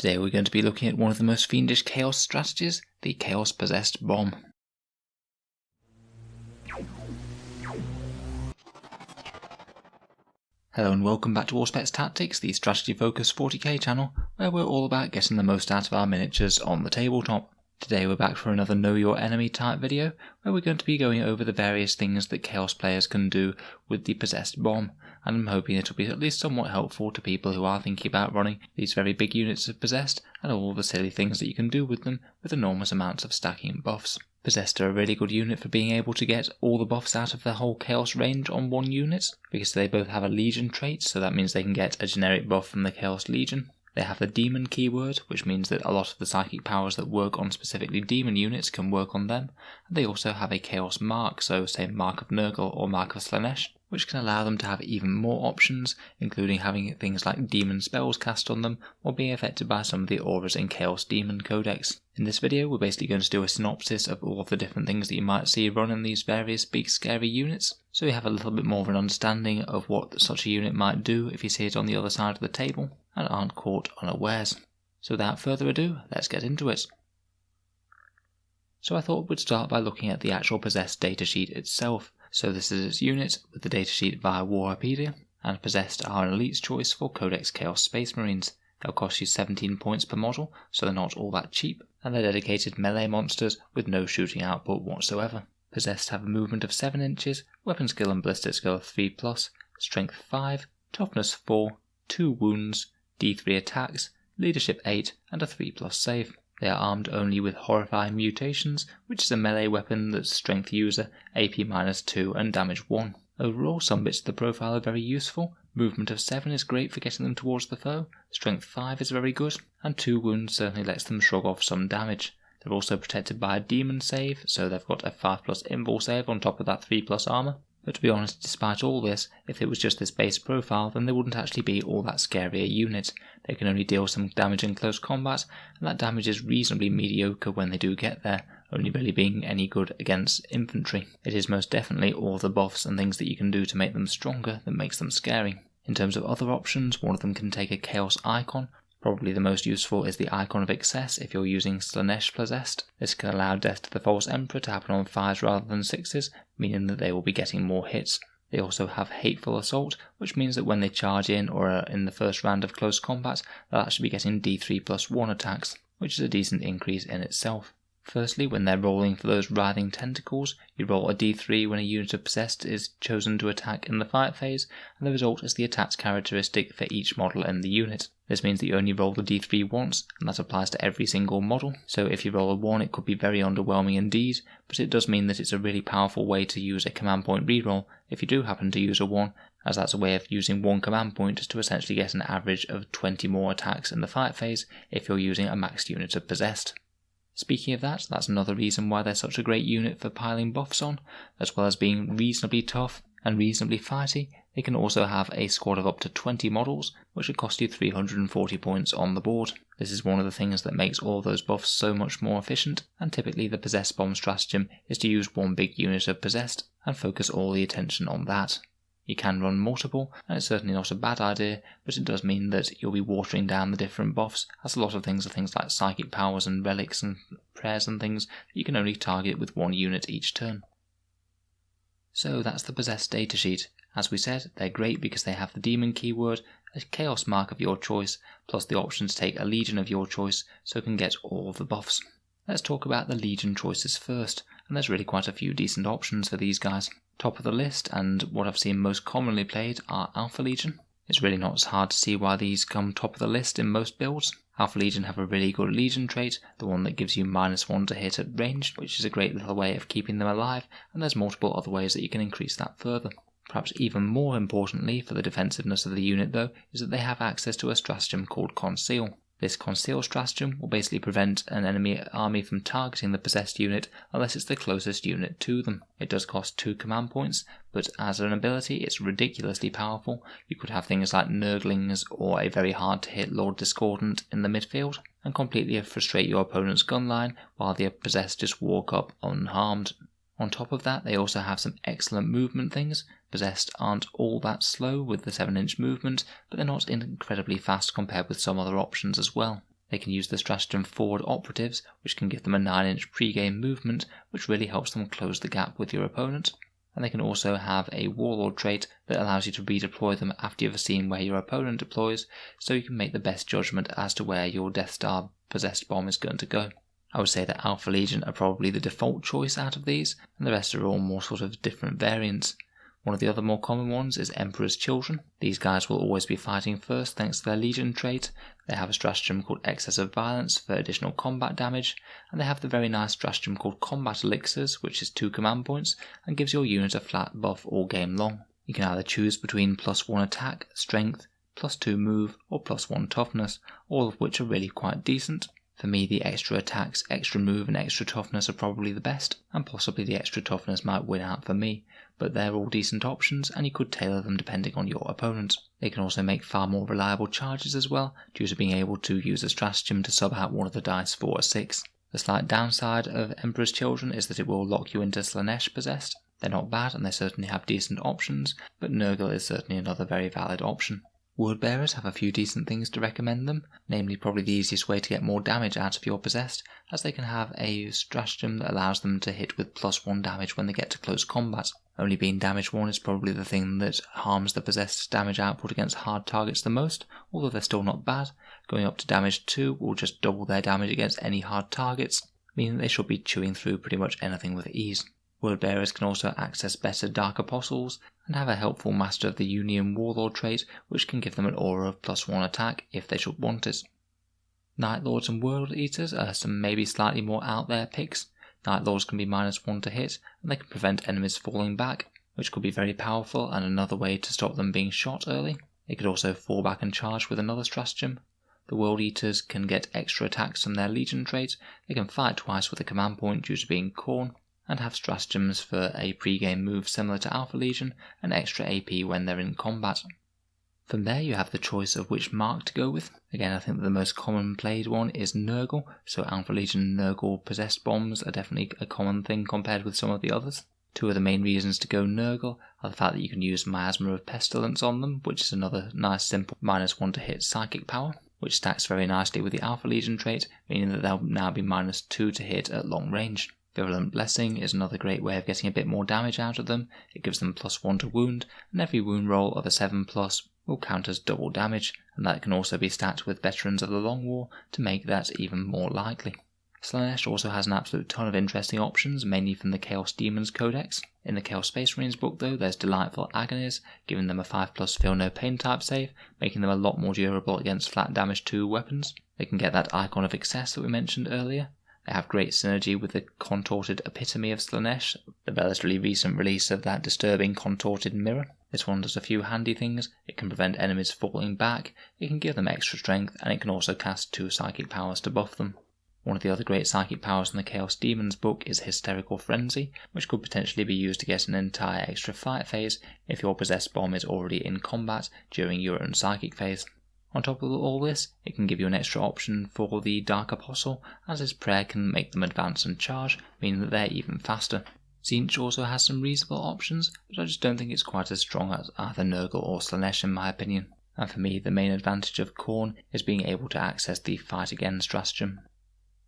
Today we're going to be looking at one of the most fiendish chaos strategies, the Chaos Possessed Bomb. Hello and welcome back to Auspex Tactics, the strategy focused 40k channel, where we're all about getting the most out of our miniatures on the tabletop. Today we're back for another Know Your Enemy type video, where we're going to be going over the various things that Chaos players can do with the Possessed Bomb, and I'm hoping it'll be at least somewhat helpful to people who are thinking about running these very big units of Possessed, and all the silly things that you can do with them with enormous amounts of stacking buffs. Possessed are a really good unit for being able to get all the buffs out of the whole Chaos range on one unit, because they both have a Legion trait, so that means they can get a generic buff from the Chaos Legion. They have the Demon keyword, which means that a lot of the psychic powers that work on specifically demon units can work on them, and they also have a Chaos mark, so say Mark of Nurgle or Mark of Slanesh, which can allow them to have even more options, including having things like demon spells cast on them, or being affected by some of the auras in Chaos Demon Codex. In this video we're basically going to do a synopsis of all of the different things that you might see run in these various big scary units, so you have a little bit more of an understanding of what such a unit might do if you see it on the other side of the table, and aren't caught unawares. So without further ado, let's get into it. So I thought we'd start by looking at the actual Possessed datasheet itself. So this is its unit with the datasheet via Warhammer, and Possessed are an elite's choice for Codex Chaos Space Marines. They'll cost you 17 points per model, so they're not all that cheap, and they're dedicated melee monsters with no shooting output whatsoever. Possessed have a movement of 7 inches, weapon skill and ballistic skill 3+, strength 5, toughness 4, 2 wounds, D3 attacks, leadership 8, and a 3+ save. They are armed only with Horrifying Mutations, which is a melee weapon that's strength user, AP -2 and damage 1. Overall, some bits of the profile are very useful. Movement of 7 is great for getting them towards the foe, strength 5 is very good, and 2 wounds certainly lets them shrug off some damage. They're also protected by a demon save, so they've got a 5+ invul save on top of that 3+ armor. But to be honest, despite all this, if it was just this base profile, then they wouldn't actually be all that scary a unit. They can only deal some damage in close combat, and that damage is reasonably mediocre when they do get there, only really being any good against infantry. It is most definitely all the buffs and things that you can do to make them stronger that makes them scary. In terms of other options, one of them can take a Chaos icon. Probably the most useful is the Icon of Excess if you're using Slanesh Possessed. This can allow Death to the False Emperor to happen on 5s rather than 6s, meaning that they will be getting more hits. They also have Hateful Assault, which means that when they charge in or are in the first round of close combat, they'll actually be getting D3+1 attacks, which is a decent increase in itself. Firstly, when they're rolling for those writhing tentacles, you roll a d3 when a unit of Possessed is chosen to attack in the fight phase, and the result is the attack characteristic for each model in the unit. This means that you only roll the d3 once, and that applies to every single model, so if you roll a 1 it could be very underwhelming indeed, but it does mean that it's a really powerful way to use a command point reroll if you do happen to use a 1, as that's a way of using one command point to essentially get an average of 20 more attacks in the fight phase if you're using a maxed unit of Possessed. Speaking of that, that's another reason why they're such a great unit for piling buffs on. As well as being reasonably tough and reasonably fighty, they can also have a squad of up to 20 models, which would cost you 340 points on the board. This is one of the things that makes all those buffs so much more efficient, and typically the Possessed Bomb stratagem is to use one big unit of Possessed and focus all the attention on that. You can run multiple, and it's certainly not a bad idea, but it does mean that you'll be watering down the different buffs, as a lot of things are things like psychic powers and relics and prayers and things that you can only target with one unit each turn. So that's the Possessed datasheet. As we said, they're great because they have the demon keyword, a chaos mark of your choice, plus the option to take a legion of your choice, so you can get all of the buffs. Let's talk about the legion choices first, and there's really quite a few decent options for these guys. Top of the list, and what I've seen most commonly played, are Alpha Legion. It's really not hard to see why these come top of the list in most builds. Alpha Legion have a really good Legion trait, the one that gives you -1 to hit at range, which is a great little way of keeping them alive, and there's multiple other ways that you can increase that further. Perhaps even more importantly for the defensiveness of the unit though, is that they have access to a stratagem called Conceal. This Conceal stratagem will basically prevent an enemy army from targeting the Possessed unit unless it's the closest unit to them. It does cost 2 command points, but as an ability it's ridiculously powerful. You could have things like Nurglings or a very hard to hit Lord Discordant in the midfield, and completely frustrate your opponent's gun line while the Possessed just walk up unharmed. On top of that, they also have some excellent movement things. Possessed aren't all that slow with the 7-inch movement, but they're not incredibly fast compared with some other options as well. They can use the stratagem Forward Operatives, which can give them a 9-inch pre-game movement, which really helps them close the gap with your opponent. And they can also have a Warlord trait that allows you to redeploy them after you've seen where your opponent deploys, so you can make the best judgment as to where your Death Star possessed bomb is going to go. I would say that Alpha Legion are probably the default choice out of these, and the rest are all more sort of different variants. One of the other more common ones is Emperor's Children. These guys will always be fighting first thanks to their Legion trait. They have a stratagem called Excess of Violence for additional combat damage, and they have the very nice stratagem called Combat Elixirs, which is 2 command points and gives your unit a flat buff all game long. You can either choose between +1 attack, strength, +2 move, or +1 toughness, all of which are really quite decent. For me, the extra attacks, extra move and extra toughness are probably the best, and possibly the extra toughness might win out for me, but they're all decent options and you could tailor them depending on your opponent. They can also make far more reliable charges as well, due to being able to use a stratagem to sub out one of the dice for a 6. The slight downside of Emperor's Children is that it will lock you into Slaanesh possessed. They're not bad and they certainly have decent options, but Nurgle is certainly another very valid option. Wordbearers have a few decent things to recommend them, namely probably the easiest way to get more damage out of your possessed, as they can have a stratagem that allows them to hit with +1 damage when they get to close combat. Only being damage 1 is probably the thing that harms the possessed's damage output against hard targets the most, although they're still not bad. Going up to damage 2 will just double their damage against any hard targets, meaning they should be chewing through pretty much anything with ease. Wordbearers can also access better Dark Apostles and have a helpful Master of the Union Warlord trait, which can give them an aura of +1 attack if they should want it. Night Lords and World Eaters are some maybe slightly more out there picks. Night Lords can be -1 to hit, and they can prevent enemies falling back, which could be very powerful and another way to stop them being shot early. They could also fall back and charge with another stratagem. The World Eaters can get extra attacks from their Legion trait, they can fight twice with a command point due to being Khorne, and have stratagems for a pre-game move similar to Alpha Legion and extra AP when they're in combat. From there you have the choice of which mark to go with. Again, I think that the most common played one is Nurgle, so Alpha Legion Nurgle possessed bombs are definitely a common thing compared with some of the others. 2 of the main reasons to go Nurgle are the fact that you can use Miasma of Pestilence on them, which is another nice simple -1 to hit psychic power, which stacks very nicely with the Alpha Legion trait, meaning that they'll now be -2 to hit at long range. Virulent Blessing is another great way of getting a bit more damage out of them. It gives them +1 to wound, and every wound roll of a 7+ will count as double damage, and that can also be stacked with Veterans of the Long War to make that even more likely. Slaanesh also has an absolute ton of interesting options, mainly from the Chaos Demons Codex. In the Chaos Space Marines book though, there's Delightful Agonies, giving them a 5+ Feel No Pain type save, making them a lot more durable against flat damage 2 weapons. They can get that Icon of Excess that we mentioned earlier. They have great synergy with the Contorted Epitome of Slaanesh, the relatively recent release of that disturbing Contorted Mirror. This one does a few handy things. It can prevent enemies falling back, it can give them extra strength, and it can also cast 2 psychic powers to buff them. One of the other great psychic powers in the Chaos Demons book is Hysterical Frenzy, which could potentially be used to get an entire extra fight phase if your possessed bomb is already in combat during your own psychic phase. On top of all this, it can give you an extra option for the Dark Apostle, as his prayer can make them advance and charge, meaning that they're even faster. Tzeentch also has some reasonable options, but I just don't think it's quite as strong as either Nurgle or Slaanesh in my opinion. And for me, the main advantage of Khorne is being able to access the Fight Again stratagem.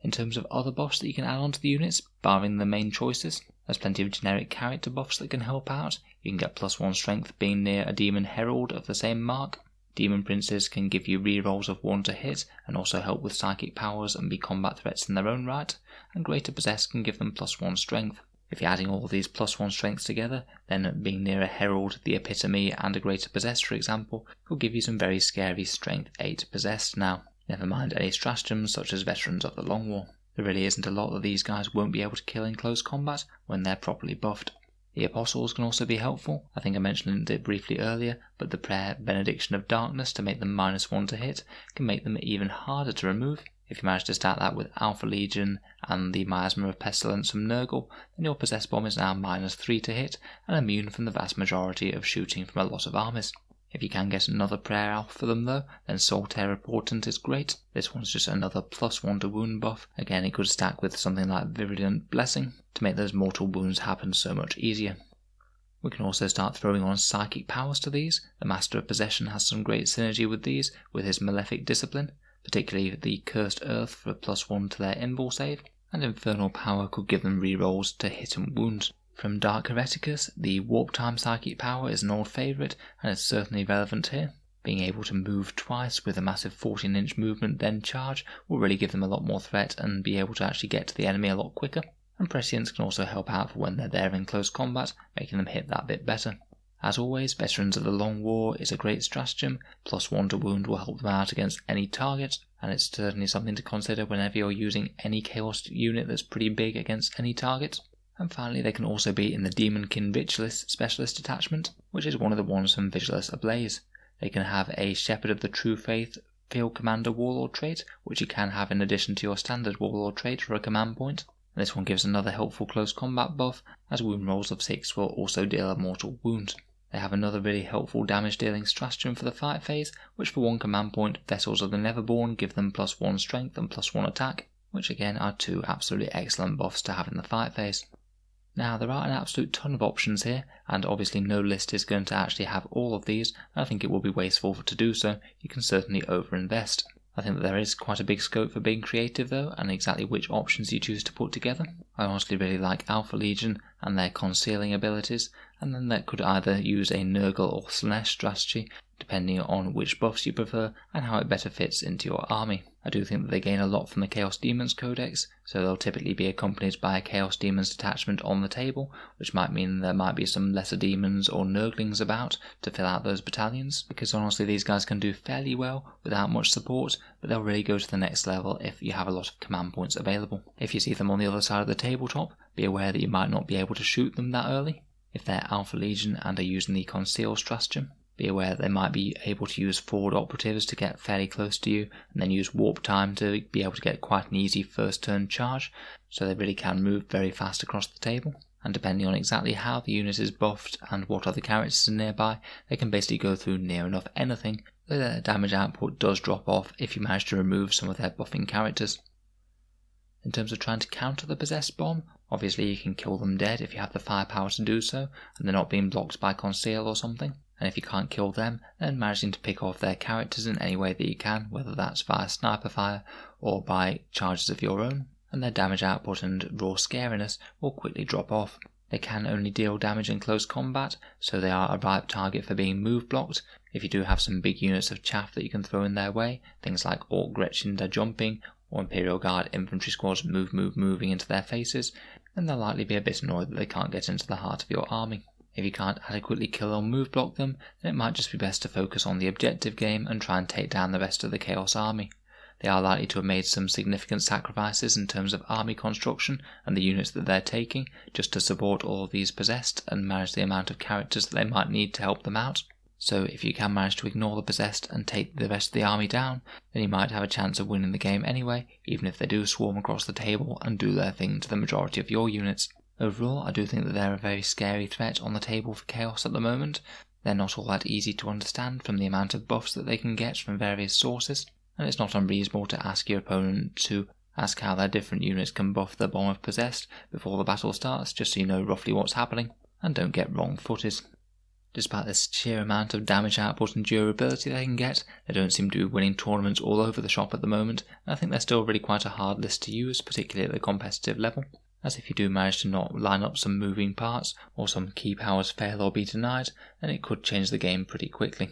In terms of other buffs that you can add onto the units, barring the main choices, there's plenty of generic character buffs that can help out. You can get +1 strength being near a Demon Herald of the same mark. Demon Princes can give you rerolls of 1 to hit and also help with psychic powers and be combat threats in their own right, and Greater Possess can give them +1 strength. If you're adding all of these +1 strengths together, then being near a Herald, the Epitome and a Greater Possess for example, will give you some very scary strength 8 possessed now. Never mind any stratagems such as Veterans of the Long War. There really isn't a lot that these guys won't be able to kill in close combat when they're properly buffed. The Apostles can also be helpful. I think I mentioned it briefly earlier, but the prayer Benediction of Darkness to make them -1 to hit can make them even harder to remove. If you manage to stack that with Alpha Legion and the Miasma of Pestilence from Nurgle, then your possessed bomb is now -3 to hit and immune from the vast majority of shooting from a lot of armies. If you can get another prayer out for them though, then Solitaire Portent is great. This one's just another +1 to wound buff. Again, it could stack with something like Virulent Blessing to make those mortal wounds happen so much easier. We can also start throwing on psychic powers to these. The Master of Possession has some great synergy with these, with his Malefic Discipline. particularly the Cursed Earth for a +1 to their invul save, and Infernal Power could give them rerolls to hit and wound. From Dark Hereticus, the Warp Time Psychic Power is an old favourite, and it's certainly relevant here. Being able to move twice with a massive 14-inch movement then charge will really give them a lot more threat and be able to actually get to the enemy a lot quicker. And Prescience can also help out for when they're there in close combat, making them hit that bit better. As always, Veterans of the Long War is a great stratagem. +1 to wound will help them out against any target, and it's certainly something to consider whenever you're using any Chaos unit that's pretty big against any target. And finally, they can also be in the Demonkin Vigilist Specialist attachment, which is one of the ones from Vigilus Ablaze. They can have a Shepherd of the True Faith Field Commander Warlord trait, which you can have in addition to your standard Warlord trait for a command point. And this one gives another helpful close combat buff, as wound rolls of 6 will also deal a mortal wound. They have another really helpful damage dealing stratagem for the fight phase, which for 1 command point, Vessels of the Neverborn give them +1 strength and +1 attack, which again are 2 absolutely excellent buffs to have in the fight phase. Now, there are an absolute ton of options here, and obviously no list is going to actually have all of these, and I think it will be wasteful to do so. You can certainly overinvest. I think that there is quite a big scope for being creative though, and exactly which options you choose to put together. I honestly really like Alpha Legion and their concealing abilities, and then that could either use a Nurgle or Slanesh strategy, depending on which buffs you prefer and how it better fits into your army. I do think that they gain a lot from the Chaos Demons Codex, so they'll typically be accompanied by a Chaos Demons detachment on the table, which might mean there might be some lesser demons or Nurglings about to fill out those battalions, because honestly these guys can do fairly well without much support, but they'll really go to the next level if you have a lot of command points available. If you see them on the other side of the tabletop, be aware that you might not be able to shoot them that early. If they're Alpha Legion and are using the Conceal stratagem, be aware that they might be able to use forward operatives to get fairly close to you, and then use warp time to be able to get quite an easy first turn charge, so they really can move very fast across the table. And depending on exactly how the unit is buffed and what other characters are nearby, they can basically go through near enough anything, though their damage output does drop off if you manage to remove some of their buffing characters. In terms of trying to counter the Possessed Bomb, obviously you can kill them dead if you have the firepower to do so, and they're not being blocked by Conceal or something. And if you can't kill them, then managing to pick off their characters in any way that you can, whether that's via sniper fire or by charges of your own, and their damage output and raw scariness will quickly drop off. They can only deal damage in close combat, so they are a ripe target for being move blocked. If you do have some big units of chaff that you can throw in their way, things like Orc Gretchen jumping, or Imperial Guard infantry squads moving into their faces, then they'll likely be a bit annoyed that they can't get into the heart of your army. If you can't adequately kill or move block them, then it might just be best to focus on the objective game and try and take down the rest of the Chaos army. They are likely to have made some significant sacrifices in terms of army construction and the units that they're taking, just to support all of these possessed and manage the amount of characters that they might need to help them out. So if you can manage to ignore the possessed and take the rest of the army down, then you might have a chance of winning the game anyway, even if they do swarm across the table and do their thing to the majority of your units. Overall, I do think that they're a very scary threat on the table for Chaos at the moment. They're not all that easy to understand from the amount of buffs that they can get from various sources, and it's not unreasonable to ask your opponent to ask how their different units can buff the Bomb of Possessed before the battle starts, just so you know roughly what's happening, and don't get wrong-footed. Despite this sheer amount of damage output and durability they can get, they don't seem to be winning tournaments all over the shop at the moment, and I think they're still really quite a hard list to use, particularly at the competitive level. As if you do manage to not line up some moving parts, or some key powers fail or be denied, then it could change the game pretty quickly.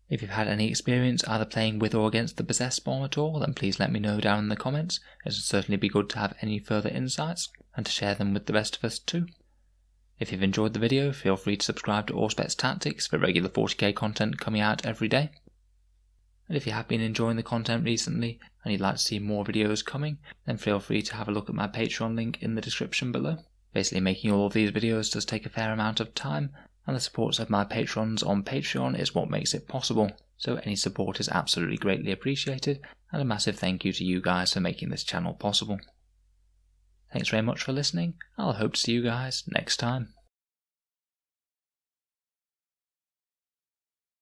If you've had any experience either playing with or against the Possessed Bomb at all, then please let me know down in the comments. It would certainly be good to have any further insights, and to share them with the rest of us too. If you've enjoyed the video, feel free to subscribe to Auspex Tactics for regular 40k content coming out every day. And if you have been enjoying the content recently and you'd like to see more videos coming, then feel free to have a look at my Patreon link in the description below. Basically, making all of these videos does take a fair amount of time, and the support of my patrons on Patreon is what makes it possible, so any support is absolutely greatly appreciated, and a massive thank you to you guys for making this channel possible. Thanks very much for listening, I'll hope to see you guys next time.